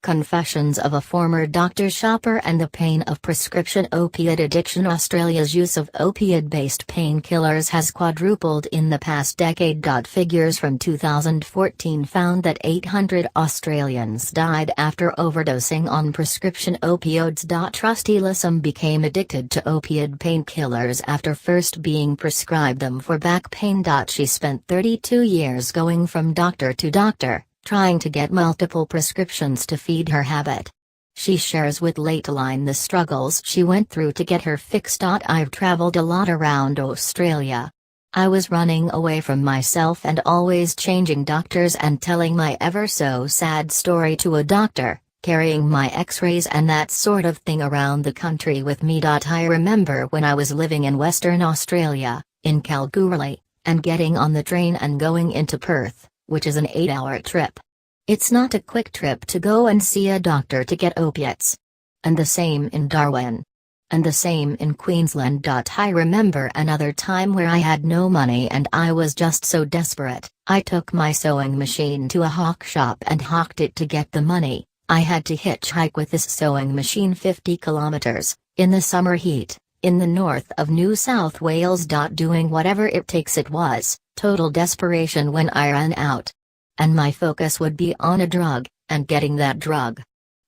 Confessions of a former doctor shopper and the pain of prescription opiate addiction. Australia's use of opioid-based painkillers has quadrupled in the past decade. Figures from 2014 found that 800 Australians died after overdosing on prescription opioids. Rusty Lissam became addicted to opioid painkillers after first being prescribed them for back pain. She spent 32 years going from doctor to doctor, trying to get multiple prescriptions to feed her habit. She shares with Lateline the struggles she went through to get her fix. I've traveled a lot around Australia. I was running away from myself and always changing doctors and telling my ever so sad story to a doctor, carrying my x-rays and that sort of thing around the country with me. I remember when I was living in Western Australia, in Kalgoorlie, and getting on the train and going into Perth, which is an 8-hour trip. It's not a quick trip to go and see a doctor to get opiates. And the same in Darwin. And the same in Queensland. I remember another time where I had no money and I was just so desperate, I took my sewing machine to a hawk shop and hawked it to get the money. I had to hitchhike with this sewing machine 50 kilometers, in the summer heat, in the north of New South Wales. Doing whatever it takes. It was total desperation when I ran out. And my focus would be on a drug, and getting that drug.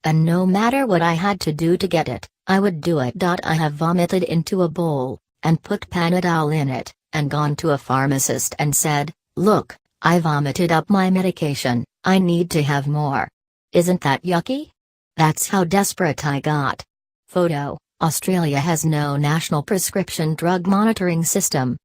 And no matter what I had to do to get it, I would do it. I have vomited into a bowl, and put Panadol in it, and gone to a pharmacist and said, "Look, I vomited up my medication, I need to have more." Isn't that yucky? That's how desperate I got. Photo: Australia has no national prescription drug monitoring system.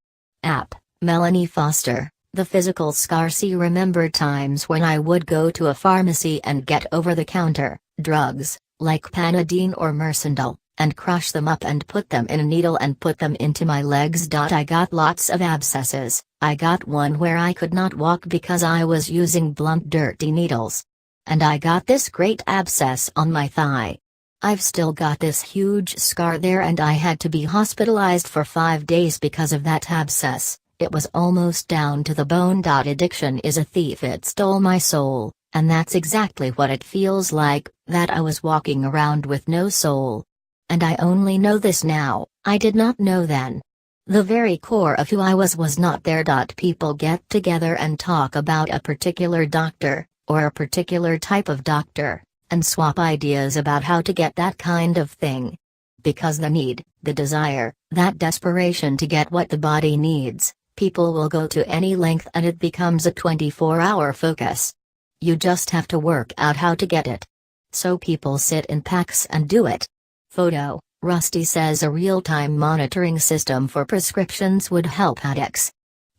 App: Melanie Foster. The physical scar. See, remember times when I would go to a pharmacy and get over-the-counter drugs, like Panadine or Mercendal, and crush them up and put them in a needle and put them into my legs. I got lots of abscesses. I got one where I could not walk because I was using blunt dirty needles. And I got this great abscess on my thigh. I've still got this huge scar there and I had to be hospitalized for 5 days because of that abscess. It was almost down to the bone. Addiction is a thief. It stole my soul, and that's exactly what it feels like, that I was walking around with no soul. And I only know this now, I did not know then. The very core of who I was not there. People get together and talk about a particular doctor, or a particular type of doctor, and swap ideas about how to get that kind of thing. Because the need, the desire, that desperation to get what the body needs, people will go to any length and it becomes a 24-hour focus. You just have to work out how to get it. So people sit in packs and do it. Photo: Rusty says a real-time monitoring system for prescriptions would help addicts.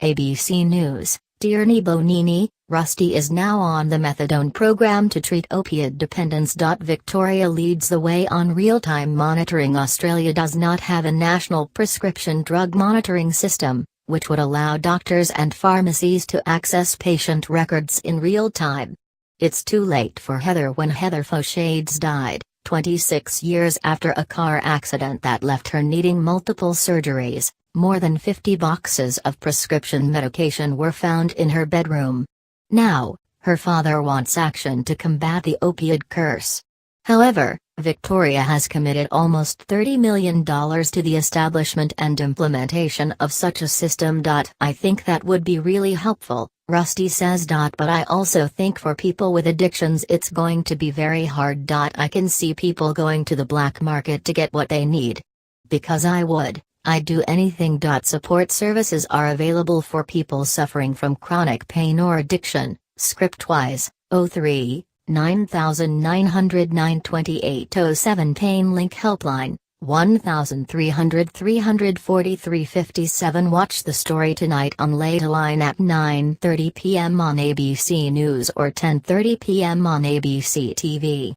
ABC News. Tierney Bonini, Rusty is now on the methadone program to treat opiate dependence. Victoria leads the way on real-time monitoring. Australia does not have a national prescription drug monitoring system, which would allow doctors and pharmacies to access patient records in real time. It's too late for Heather when Heather Fauchades died, 26 years after a car accident that left her needing multiple surgeries. More than 50 boxes of prescription medication were found in her bedroom. Now, her father wants action to combat the opioid curse. However, Victoria has committed almost $30 million to the establishment and implementation of such a system. I think that would be really helpful, Rusty says. But I also think for people with addictions it's going to be very hard. I can see people going to the black market to get what they need. Because I'd do anything. Support services are available for people suffering from chronic pain or addiction. Scriptwise, 03 9900 92807. Pain Link Helpline, 1300 343 57. Watch the story tonight on Lateline at 9:30 p.m. on ABC News or 10:30 p.m. on ABC TV.